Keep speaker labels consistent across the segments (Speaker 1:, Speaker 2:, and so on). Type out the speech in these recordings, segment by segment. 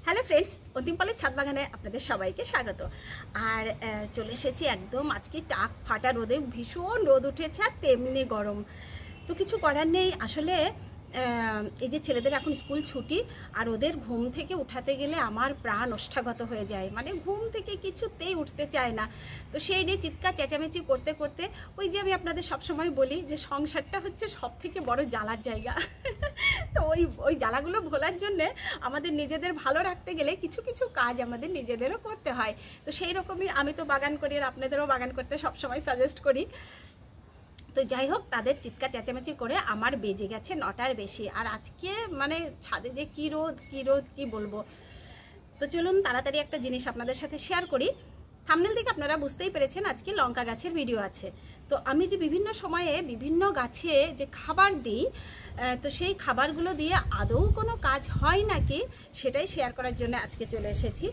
Speaker 1: Hello friends, অন্তিমপালের ছাদ বাগানে আপনাদের সবাইকে স্বাগত। আর চলে এসেছি একদম আজকে টাক ফাটা রোদে, ভীষণ রোদ উঠেছে আর তেমনি গরম। তো কিছু করার নেই আসলে। এই যে ছেলেদের এখন স্কুল ছুটি, আর ওদের ঘুম থেকে উঠাতে গেলে আমার প্রাণ ওষ্ঠাগত হয়ে যায়, মানে ঘুম থেকে কিছুতেই উঠতে চায় না। তো সেই নিয়ে চিৎকার চেঁচামেচি করতে করতে ওই যে আমি আপনাদের সবসময় বলি যে সংসারটা হচ্ছে সব থেকে বড় জ্বালার জায়গা। তো ওই জ্বালাগুলো ভোলার জন্যে আমাদের নিজেদের ভালো রাখতে গেলে কিছু কিছু কাজ আমাদের নিজেদেরও করতে হয়। তো সেই রকমই আমি তো বাগান করি, আর আপনাদেরও বাগান করতে সবসময় সাজেস্ট করি। তো যাই হোক, তাদের চিৎকার চেঁচামেচি করে আমার বেজে গেছে 9টার বেশি। আর আজকে মানে ছাদে যে কী রোদ কি বলবো। তো চলুন তাড়াতাড়ি একটা জিনিস আপনাদের সাথে শেয়ার করি। থাম্বনেল থেকে আপনারা বুঝতেই পেরেছেন আজকে লঙ্কা গাছের ভিডিও আছে। তো আমি যে বিভিন্ন সময়ে বিভিন্ন গাছে যে খাবার দিই, তো সেই খাবারগুলো দিয়ে আদৌ কোনো কাজ হয় নাকি সেটাই শেয়ার করার জন্য আজকে চলে এসেছি।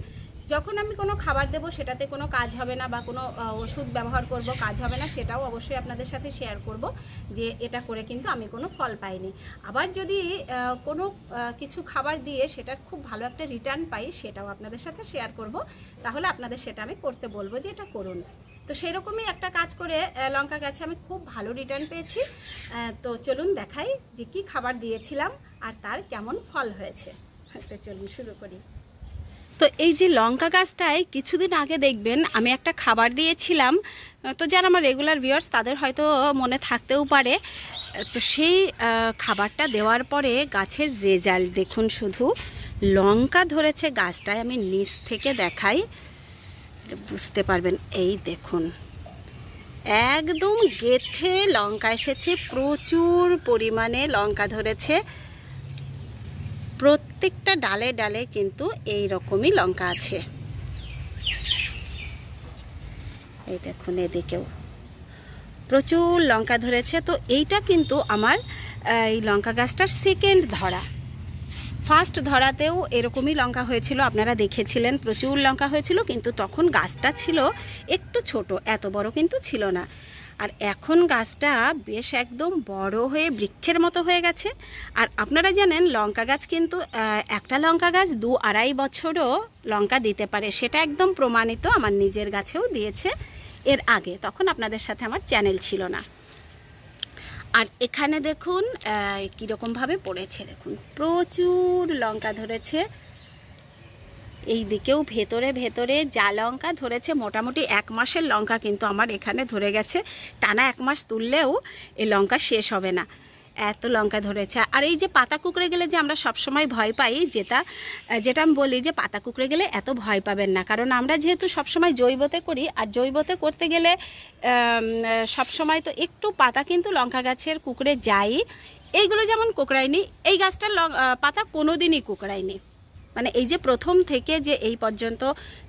Speaker 1: যখন আমি কোনো খাবার দেব সেটাতে কোনো কাজ হবে না বা কোনো ওষুধ ব্যবহার করব কাজ হবে না, সেটাও অবশ্যই আপনাদের সাথে শেয়ার করব যে এটা করে কিন্তু আমি কোনো ফল পাইনি। আবার যদি কোনো কিছু খাবার দিয়ে সেটার খুব ভালো একটা রিটার্ন পাই, সেটাও আপনাদের সাথে শেয়ার করব। তাহলে আপনাদের সেটা আমি করতে বলবো যে এটা করুন। তো সেরকমই একটা কাজ করে লঙ্কা গাছে আমি খুব ভালো রিটার্ন পেয়েছি। তো চলুন দেখাই যে কি খাবার দিয়েছিলাম আর তার কেমন ফল হয়েছে। তো চলুন শুরু করি। তো এই যে লঙ্কা গাছটায় কিছুদিন আগে দেখবেন আমি একটা খাবার দিয়েছিলাম। তো যারা আমার রেগুলার ভিউয়ার্স তাদের হয়তো মনে থাকতেও পারে। তো সেই খাবারটা দেওয়ার পরে গাছের রেজাল্ট দেখুন, শুধু লঙ্কা ধরেছে গাছটায়। আমি নিচ থেকে দেখাই, বুঝতে পারবেন। এই দেখুন, একদম গেথে লঙ্কা এসেছে, প্রচুর পরিমাণে লঙ্কা ধরেছে। প্রত্যেকটা ডালে ডালে কিন্তু এই রকমই লঙ্কা আছে। এই দেখুন, এদিকেও প্রচুর লঙ্কা ধরেছে। তো এইটা কিন্তু আমার এই লঙ্কা গাছটার সেকেন্ড ধরা। ফার্স্ট ধরাতেও এরকমই লঙ্কা হয়েছিল, আপনারা দেখেছিলেন, প্রচুর লঙ্কা হয়েছিল, কিন্তু তখন গাছটা ছিল একটু ছোট, এত বড় কিন্তু ছিল না। আর এখন গাছটা বেশ একদম বড় হয়ে বৃক্ষের মতো হয়ে গেছে। আর আপনারা জানেন লঙ্কা গাছ কিন্তু একটা লঙ্কা গাছ 2-2.5 বছরও লঙ্কা দিতে পারে, সেটা একদম প্রমাণিত। আমার নিজের গাছেও দিয়েছে এর আগে, তখন আপনাদের সাথে আমার চ্যানেল ছিল না। আর এখানে দেখুন কীরকমভাবে পড়েছে, দেখুন প্রচুর লঙ্কা ধরেছে। এই দিকেও ভেতরে ভেতরে যা লঙ্কা ধরেছে, মোটামুটি 1 মাসের লঙ্কা কিন্তু আমার এখানে ধরে গেছে। টানা 1 মাস তুললেও এই লঙ্কা শেষ হবে না, এত লঙ্কা ধরেছে। আর এই যে পাতা কুঁকড়ে গেলে যে আমরা সবসময় ভয় পাই, যেটা আমি বলি যে পাতা কুঁকড়ে গেলে এত ভয় পাবেন না, কারণ আমরা যেহেতু সবসময় জৈবতে করি, আর জৈবতে করতে গেলে সবসময় তো একটু পাতা কিন্তু লঙ্কা গাছের কুঁকড়ে যায়। এইগুলো যেমন কুঁকড়ায়নি, এই গাছটার পাতা কোনো দিনই কুঁকড়ায়নি। মানে এই যে প্রথম থেকে যে এই পর্যন্ত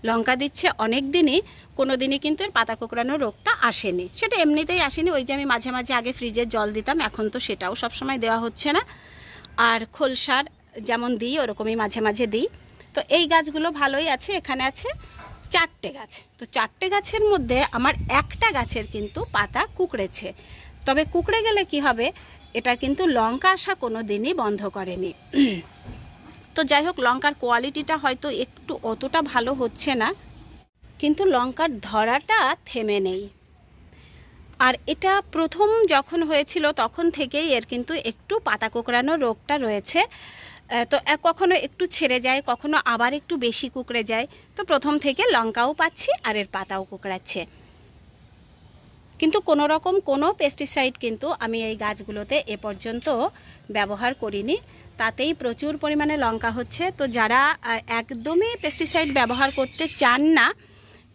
Speaker 1: লঙ্কা দিচ্ছে অনেক দিনই, কোনো দিনই কিন্তু এর পাতা কোঁকড়ানোর রোগটা আসেনি। সেটা এমনিতেই আসেনি। ওই যে আমি মাঝে মাঝে আগে ফ্রিজের জল দিতাম, এখন তো সেটাও সবসময় দেওয়া হচ্ছে না। আর খোল সার যেমন দিই ওরকমই মাঝে মাঝে দিই। তো এই গাছগুলো ভালোই আছে। এখানে আছে 4টে গাছ। তো 4টে গাছের মধ্যে আমার একটা গাছের কিন্তু পাতা কুঁকড়েছে। তবে কুঁকড়ে গেলে কি হবে, এটা কিন্তু লঙ্কা আসা কোনো দিনই বন্ধ করেনি। তো যাই হোক, লঙ্কার কোয়ালিটিটা হয়তো একটু অতটা ভালো হচ্ছে না, কিন্তু লঙ্কার ধরাটা থেমে নেই। আর এটা প্রথম যখন হয়েছিল তখন থেকেই এর কিন্তু একটু পাতা কোঁকড়ানো রোগটা রয়েছে। তো কখনো একটু ছেড়ে যায়, কখনো আবার একটু বেশি কুঁকড়ে যায়। তো প্রথম থেকে লঙ্কাও পাচ্ছি আর এর পাতাও কুঁকড়াচ্ছে, কিন্তু কোনো রকম কোনো পেস্টিসাইড কিন্তু আমি এই গাছগুলোতে এ পর্যন্ত ব্যবহার করিনি। তাতেই প্রচুর পরিমাণে লঙ্কা হচ্ছে। তো যারা একদমই পেস্টিসাইড ব্যবহার করতে চান না,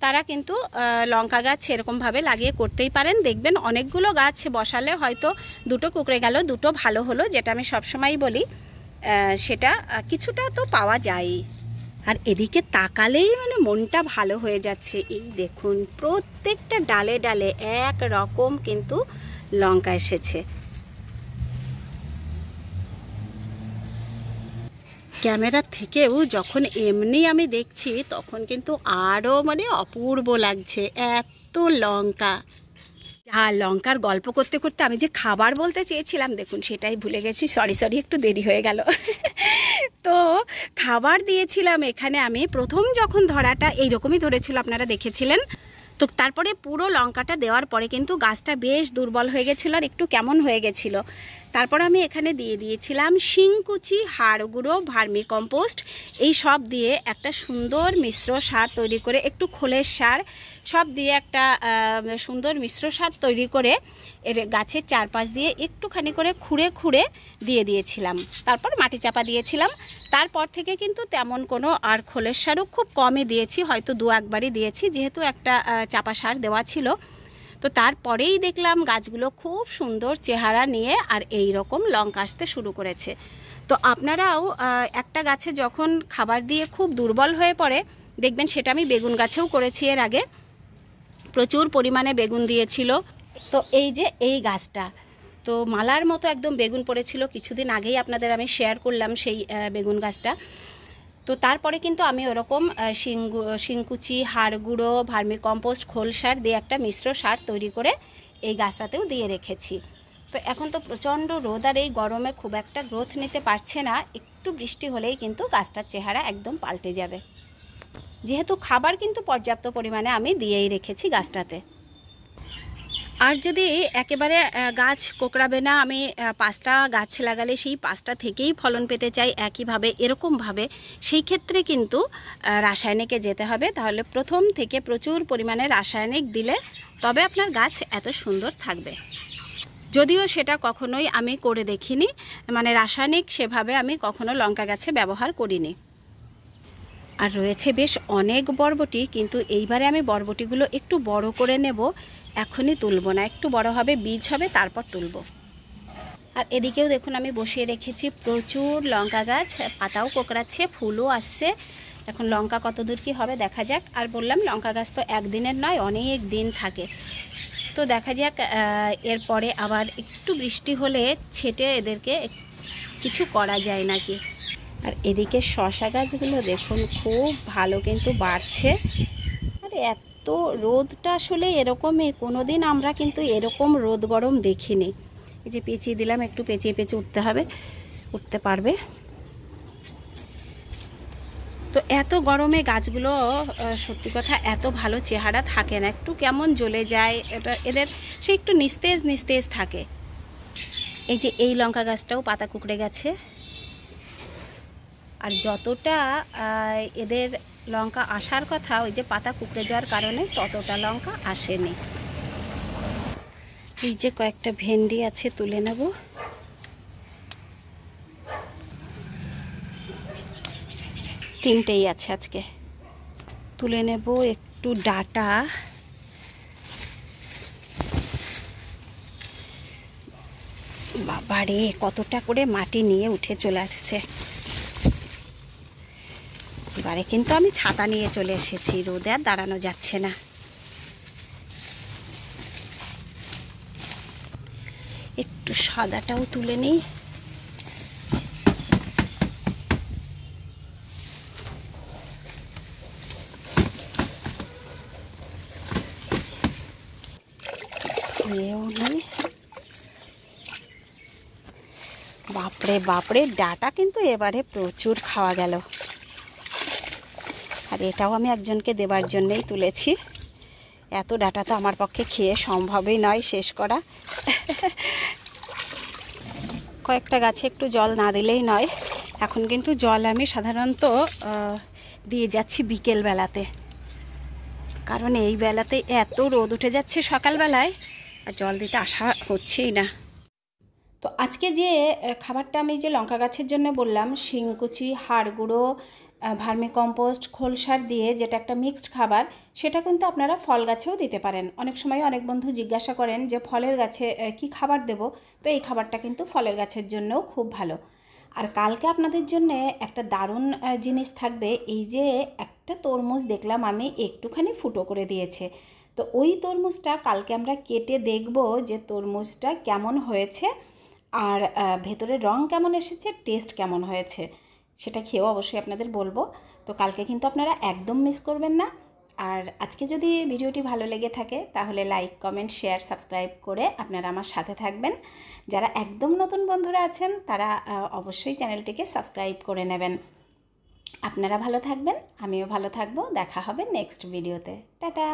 Speaker 1: তারা কিন্তু লঙ্কা গাছ এরকমভাবে লাগিয়ে করতেই পারেন। দেখবেন অনেকগুলো গাছ বসালে হয়তো 2টো কুঁকড়ে গেল, 2টো ভালো হলো, যেটা আমি সবসময়ই বলি, সেটা কিছুটা তো পাওয়া যায়। আর এদিকে তাকালেই মানে মনটা ভালো হয়ে যাচ্ছে। এই দেখুন, প্রত্যেকটা ডালে ডালে এক রকম কিন্তু লঙ্কা এসেছে। ক্যামেরা থেকেও যখন এমনি আমি দেখছি তখন কিন্তু আরও মানে অপূর্ব লাগছে, এত লঙ্কা। আর লঙ্কার গল্প করতে করতে আমি যে খাবার বলতে চেয়েছিলাম, দেখুন সেটাই ভুলে গেছি। সরি একটু দেরি হয়ে গেল। তো তো খাবার দিয়েছিলাম এখানে আমি, প্রথম যখন ধরাটা এইরকমই ধরেছিল, আপনারা দেখেছিলেন। তো তারপরে পুরো লঙ্কাটা দেওয়ার পরে কিন্তু গাছটা বেশ দুর্বল হয়ে গেছিলো আর একটু কেমন হয়ে গেছিলো। তারপর আমি এখানে দিয়ে দিয়েছিলাম শিংকুচি, হাড় গুঁড়ো, ভার্মি কম্পোস্ট, এই সব দিয়ে একটা সুন্দর মিশ্র সার তৈরি করে, একটু খোলের সার সব দিয়ে একটা সুন্দর মিশ্র সার তৈরি করে এর গাছের চারপাশ দিয়ে একটুখানি করে খুঁড়ে খুঁড়ে দিয়ে দিয়েছিলাম। তারপর মাটি চাপা দিয়েছিলাম। তারপর থেকে কিন্তু তেমন কোনো আর খোলের সারও খুব কমই দিয়েছি, হয়তো 2-1বারই দিয়েছি, যেহেতু একটা চাপা সার দেওয়া ছিল। তো তারপরেই দেখলাম গাছগুলো খুব সুন্দর চেহারা নিয়ে আর এই রকম লঙ্কা আসতে শুরু করেছে। তো আপনারাও একটা গাছে যখন খাবার দিয়ে খুব দুর্বল হয়ে পড়ে, দেখবেন, সেটা আমি বেগুন গাছেও করেছি এর আগে, প্রচুর পরিমাণে বেগুন দিয়েছিল। তো এই যে এই গাছটা তো মালার মতো একদম বেগুন পড়েছিল, কিছুদিন আগেই আপনাদের আমি শেয়ার করলাম সেই বেগুন গাছটা। তো তারপরে কিন্তু আমি ওরকম শিংকুচি, হাড় গুঁড়ো, ভার্মি কম্পোস্ট, খোল সার দিয়ে একটা মিশ্র সার তৈরি করে এই গাছটাতেও দিয়ে রেখেছি। তো এখন তো প্রচণ্ড রোদ আর এই গরমে খুব একটা গ্রোথ নিতে পারছে না, একটু বৃষ্টি হলেই কিন্তু গাছটার চেহারা একদম পাল্টে যাবে, যেহেতু খাবার কিন্তু পর্যাপ্ত পরিমাণে আমি দিয়েই রেখেছি গাছটাতে। আর যদি একেবারে গাছ কোঁকড়াবে না, আমি 5টা গাছ লাগালে সেই 5টা থেকেই ফলন পেতে চাই একইভাবে, এরকমভাবে, সেই ক্ষেত্রে কিন্তু রাসায়নিকে যেতে হবে। তাহলে প্রথম থেকে প্রচুর পরিমাণে রাসায়নিক দিলে তবে আপনার গাছ এত সুন্দর থাকবে। যদিও সেটা কখনোই আমি করে দেখিনি, মানে রাসায়নিক সেভাবে আমি কখনো লঙ্কা গাছে ব্যবহার করিনি। আর রয়েছে বেশ অনেক বরবটি, কিন্তু এইবারে আমি বরবটিগুলো একটু বড় করে নেব, এখনই তুলব না, একটু বড় হবে, বীজ হবে, তারপর তুলব। আর এদিকেও দেখুন আমি বসিয়ে রেখেছি প্রচুর লঙ্কা গাছ, পাতাও কোঁকড়াচ্ছে, ফুলও আসছে। এখন লঙ্কা কত দূর কী হবে দেখা যাক। আর বললাম লঙ্কা গাছ তো একদিনের নয়, অনেক দিন থাকে। তো দেখা যাক, এরপরে আবার একটু বৃষ্টি হলে ছেটে এদেরকে কিছু করা যায় নাকি। আর এদিকে শশা গাছগুলো দেখুন খুব ভালো কিন্তু বাড়ছে। আর এত রোদটা আসলে এরকমই, কোনো দিন আমরা কিন্তু এরকম রোদ গরম দেখিনি। এই যে পেঁচিয়ে দিলাম, একটু পেঁচিয়ে পেঁচিয়ে উঠতে হবে, উঠতে পারবে। তো এত গরমে গাছগুলো সত্যি কথা এত ভালো চেহারা থাকে না, একটু কেমন জ্বলে যায়, এটা এদের সে একটু নিস্তেজ নিস্তেজ থাকে। এই যে এই লঙ্কা গাছটাও পাতা কুঁকড়ে গেছে। আর যতটা এদের লঙ্কা আসার কথা, ওই যে পাতা কুঁকড়ে যাওয়ার কারণে ততটা লঙ্কা আসেনি। এই যে কয়েকটা ভেন্ডি আছে, তুলে নেব। তিনটেই আছে আজকে, তুলে নেব। একটু ডাটা, বাবারে কতটা করে মাটি নিয়ে উঠে চলে আসছে। এবারে কিন্তু আমি ছাতা নিয়ে চলে এসেছি, রোদে আর দাঁড়ানো যাচ্ছে না। একটু সাদাটাও তুলে নিই। বাপরে বাপরে, ডাটা কিন্তু এবারে প্রচুর খাওয়া গেল। আর এটাও আমি একজনকে দেবার জন্যই তুলেছি, এত ডাটা তো আমার পক্ষে খেয়ে সম্ভবই নয় শেষ করা। কয়েকটা গাছে একটু জল না দিলেই নয়। এখন কিন্তু জল আমি সাধারণত দিয়ে যাচ্ছি বিকেলবেলাতে, কারণ এই বেলাতে এত রোদ উঠে যাচ্ছে সকালবেলায়, আর জল দিতে আসা হচ্ছেই না। তো আজকে যে খাবারটা আমি যে লঙ্কা গাছের জন্য বললাম, শিংকুচি, হাড় গুঁড়ো, ভার্মি কম্পোস্ট, খোল সার দিয়ে যেটা একটা মিক্সড খাবার, সেটা কিন্তু আপনারা ফল গাছেও দিতে পারেন। অনেক সময় অনেক বন্ধু জিজ্ঞাসা করেন যে ফলের গাছে কি খাবার দেব, তো এই খাবারটা কিন্তু ফলের গাছের জন্যও খুব ভালো। আর কালকে আপনাদের জন্য একটা দারুণ জিনিস থাকবে। এই যে একটা তরমুজ দেখলাম আমি একটুখানি ফুটো করে দিয়েছে, তো ওই তরমুজটা কালকে আমরা কেটে দেখব যে তরমুজটা কেমন হয়েছে আর ভেতরের রং কেমন এসেছে, টেস্ট কেমন হয়েছে, সেটা খেয়েও অবশ্যই আপনাদের বলবো। তো কালকে কিন্তু আপনারা একদম মিস করবেন না। আর আজকে যদি ভিডিওটি ভালো লেগে থাকে তাহলে লাইক, কমেন্ট, শেয়ার, সাবস্ক্রাইব করে আপনারা আমার সাথে থাকবেন। যারা একদম নতুন বন্ধুরা আছেন তারা অবশ্যই চ্যানেলটিকে সাবস্ক্রাইব করে নেবেন। আপনারা ভালো থাকবেন, আমিও ভালো থাকবো। দেখা হবে নেক্সট ভিডিওতে। টাটা।